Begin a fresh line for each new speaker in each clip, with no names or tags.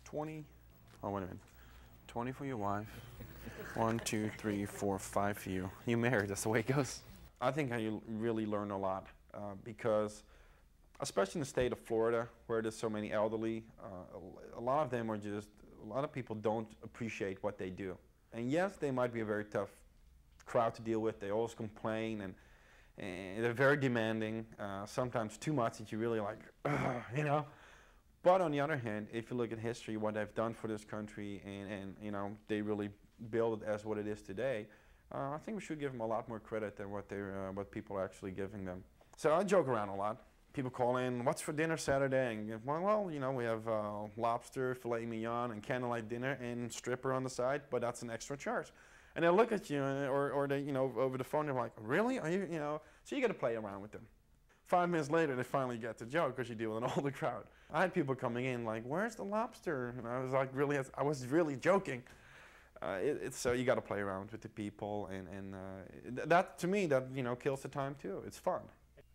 20. Oh, wait a minute. 20 for your wife. 1, 2, 3, 4, 5 for you. You married, that's the way it goes. I think you really learn a lot because, especially in the state of Florida, where there's so many elderly, a lot of them are just, a lot of people don't appreciate what they do. And yes, they might be a very tough crowd to deal with. They always complain and they're very demanding, sometimes too much that you really like, you know. But on the other hand, if you look at history, what they've done for this country, and you know, they really build it as what it is today, I think we should give them a lot more credit than what people are actually giving them. So I joke around a lot. People call in, what's for dinner Saturday? And well, you know, we have lobster, filet mignon, and candlelight dinner, and stripper on the side, but that's an extra charge. And they'll look at you, or they, you know, over the phone, they're like, really? Are you, you know? So you got to play around with them. 5 minutes later, they finally get the joke because you deal with an older crowd. I had people coming in like, where's the lobster? And I was like, really, I was really joking. So you got to play around with the people, and that, to me, that, you know, kills the time too. It's fun.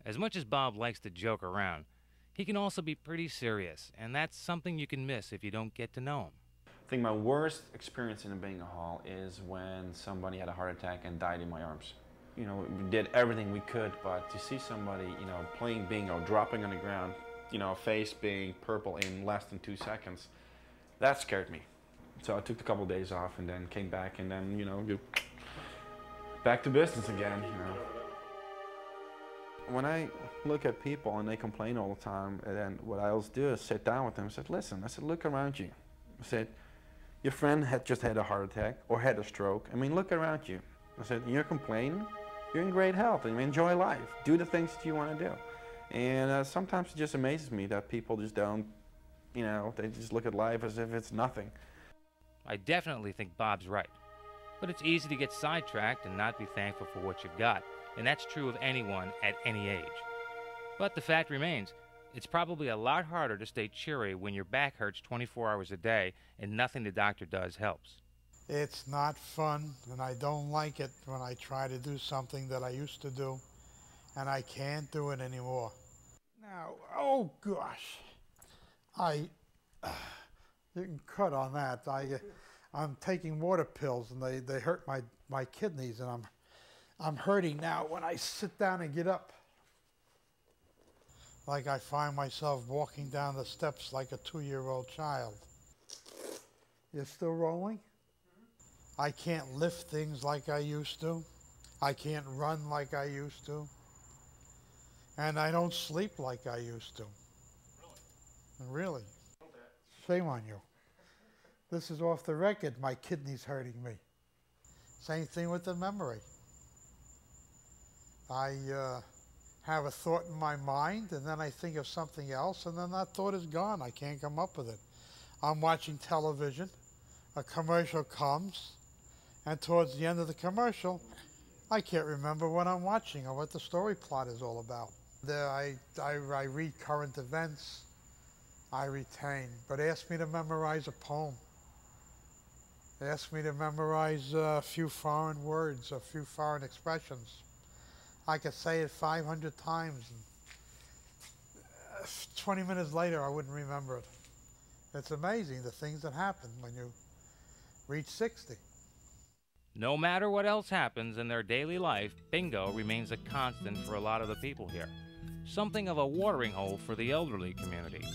As much as Bob likes to joke around, he can also be pretty serious, and that's something you can miss if you don't get to know him.
I think my worst experience in a bingo hall is when somebody had a heart attack and died in my arms. You know, we did everything we could, but to see somebody, you know, playing bingo, dropping on the ground, you know, face being purple in less than 2 seconds, that scared me. So I took a couple of days off and then came back, and then, you know, back to business again, you know. When I look at people and they complain all the time, and then what I always do is sit down with them and say, listen, I said, look around you. I said, your friend had just had a heart attack or had a stroke. I mean, look around you. I said, you're complaining? You're in great health and you enjoy life. Do the things that you want to do. And sometimes it just amazes me that people just don't, you know, they just look at life as if it's nothing.
I definitely think Bob's right. But it's easy to get sidetracked and not be thankful for what you've got. And that's true of anyone at any age. But the fact remains, it's probably a lot harder to stay cheery when your back hurts 24 hours a day and nothing the doctor does helps.
It's not fun, and I don't like it when I try to do something that I used to do, and I can't do it anymore. Now, oh gosh, you can cut on that. I'm taking water pills, and they hurt my kidneys, and I'm hurting now when I sit down and get up. Like I find myself walking down the steps like a 2-year-old child. You're still rolling? I can't lift things like I used to. I can't run like I used to. And I don't sleep like I used to. Really? Shame on you. This is off the record, my kidney's hurting me. Same thing with the memory. I have a thought in my mind, and then I think of something else, and then that thought is gone. I can't come up with it. I'm watching television, a commercial comes, and towards the end of the commercial, I can't remember what I'm watching or what the story plot is all about. I read current events, I retain, but ask me to memorize a poem. Ask me to memorize a few foreign words, a few foreign expressions. I could say it 500 times, and 20 minutes later I wouldn't remember it. It's amazing the things that happen when you reach 60.
No matter what else happens in their daily life, bingo remains a constant for a lot of the people here. Something of a watering hole for the elderly community.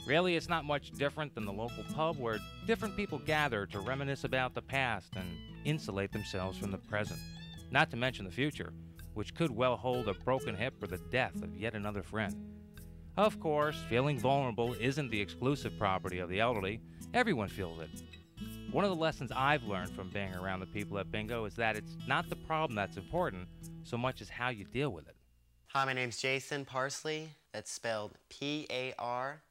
Really, it's not much different than the local pub where different people gather to reminisce about the past and insulate themselves from the present. Not to mention the future, which could well hold a broken hip or the death of yet another friend. Of course, feeling vulnerable isn't the exclusive property of the elderly. Everyone feels it. One of the lessons I've learned from being around the people at bingo is that it's not the problem that's important so much as how you deal with it.
Hi, my name's Jason Parsley. That's spelled P-A-R-S-L-E-Y.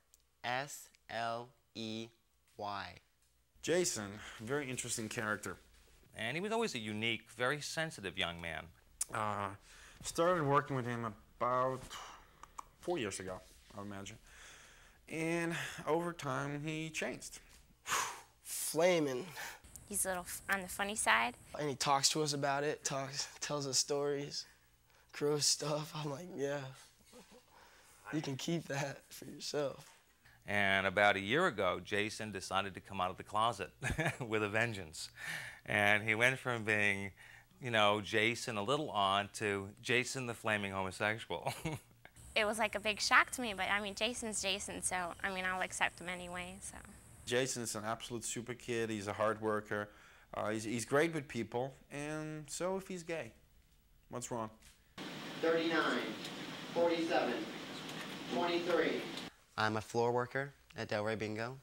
Jason, very interesting character.
And he was always a unique, very sensitive young man.
Started working with him about 4 years ago, I would imagine. And over time, he changed.
Flaming.
He's a little on the funny side.
And he talks to us about it, tells us stories, gross stuff. I'm like, yeah, you can keep that for yourself.
And about a year ago, Jason decided to come out of the closet with a vengeance. And he went from being, you know, Jason a little odd to Jason the flaming homosexual.
It was like a big shock to me, but I mean, Jason's Jason, so I mean, I'll accept him anyway, so.
Jason is an absolute super kid. He's a hard worker. He's great with people, and so if he's gay, what's wrong?
39, 47, 23. I'm a floor worker at Delray Bingo.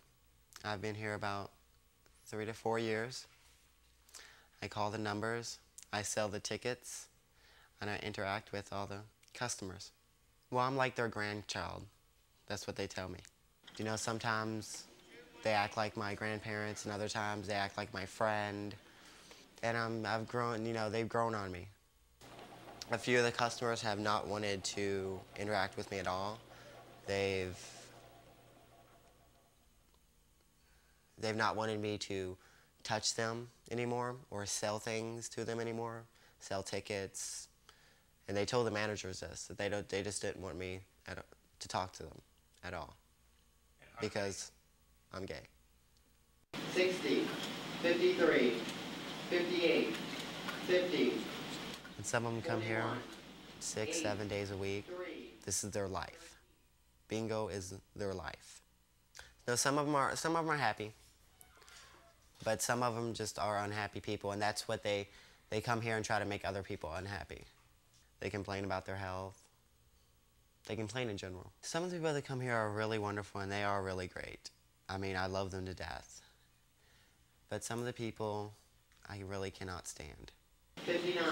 I've been here about 3 to 4 years. I call the numbers, I sell the tickets, and I interact with all the customers. Well, I'm like their grandchild. That's what they tell me. You know, sometimes they act like my grandparents, and other times they act like my friend. And I've grown, you know, they've grown on me. A few of the customers have not wanted to interact with me at all. They've not wanted me to touch them anymore or sell things to them anymore, sell tickets. And they told the managers this, that they just didn't want me to talk to them at all because I'm gay. 60, 53, 58, 50. And some of them come here 6, 7 days a week. This is their life. Bingo is their life. Now, some of them are happy, but some of them just are unhappy people, and that's what they come here and try to make other people unhappy. They complain about their health. They complain in general. Some of the people that come here are really wonderful, and they are really great. I mean, I love them to death. But some of the people I really cannot stand. 59,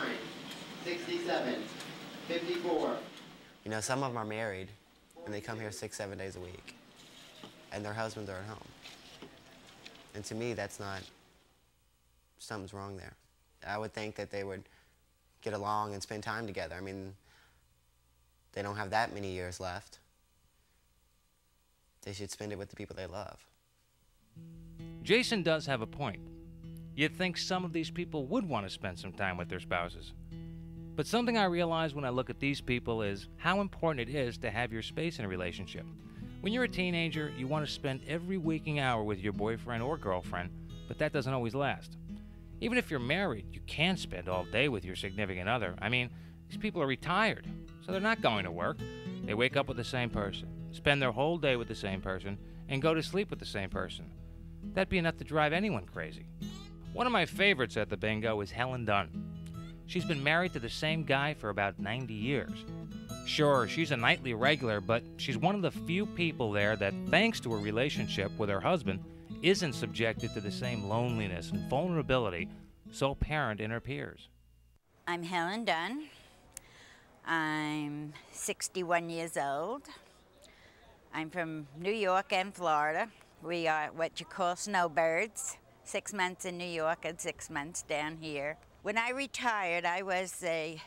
67, 54. You know, some of them are married, and they come here 6, 7 days a week, and their husbands are at home. And to me, that's not, something's wrong there. I would think that they would get along and spend time together. I mean, they don't have that many years left. They should spend it with the people they love.
Jason does have a point. You'd think some of these people would want to spend some time with their spouses. But something I realize when I look at these people is how important it is to have your space in a relationship. When you're a teenager, you want to spend every waking hour with your boyfriend or girlfriend, but that doesn't always last. Even if you're married, you can't spend all day with your significant other. I mean, these people are retired, so they're not going to work. They wake up with the same person, spend their whole day with the same person, and go to sleep with the same person. That'd be enough to drive anyone crazy. One of my favorites at the bingo is Helen Dunn. She's been married to the same guy for about 90 years. Sure, she's a nightly regular, but she's one of the few people there that, thanks to her relationship with her husband, isn't subjected to the same loneliness and vulnerability so apparent in her peers.
I'm Helen Dunn. I'm 61 years old. I'm from New York and Florida. We are what you call snowbirds, 6 months in New York and 6 months down here. When I retired, I was an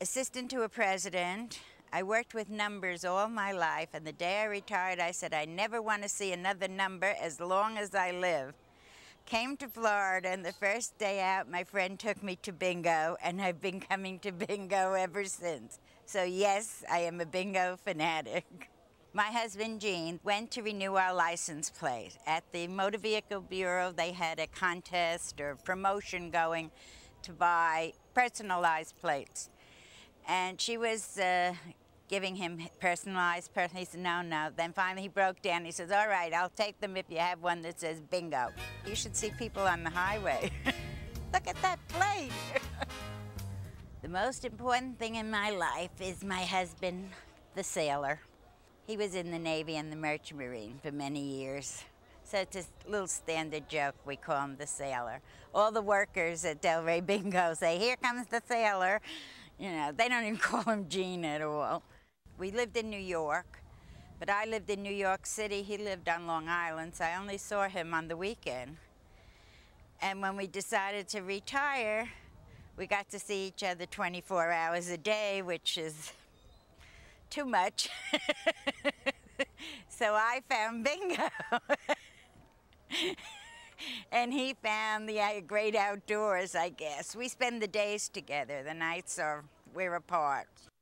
assistant to a president. I worked with numbers all my life, and the day I retired, I said, I never want to see another number as long as I live. Came to Florida, and the first day out, my friend took me to bingo, and I've been coming to bingo ever since. So yes, I am a bingo fanatic. My husband, Gene, went to renew our license plate. At the Motor Vehicle Bureau, they had a contest or promotion going to buy personalized plates. And she was giving him personalized. He said, no, no. Then finally he broke down. He says, all right, I'll take them if you have one that says bingo. You should see people on the highway. Look at that plate. The most important thing in my life is my husband, the sailor. He was in the Navy and the Merchant Marine for many years. So it's a little standard joke, we call him the sailor. All the workers at Delray Bingo say, here comes the sailor. You know, they don't even call him Gene at all. We lived in New York, but I lived in New York City. He lived on Long Island, so I only saw him on the weekend. And when we decided to retire, we got to see each other 24 hours a day, which is too much. So I found bingo. And he found the great outdoors, I guess. We spend the days together. The nights we're apart.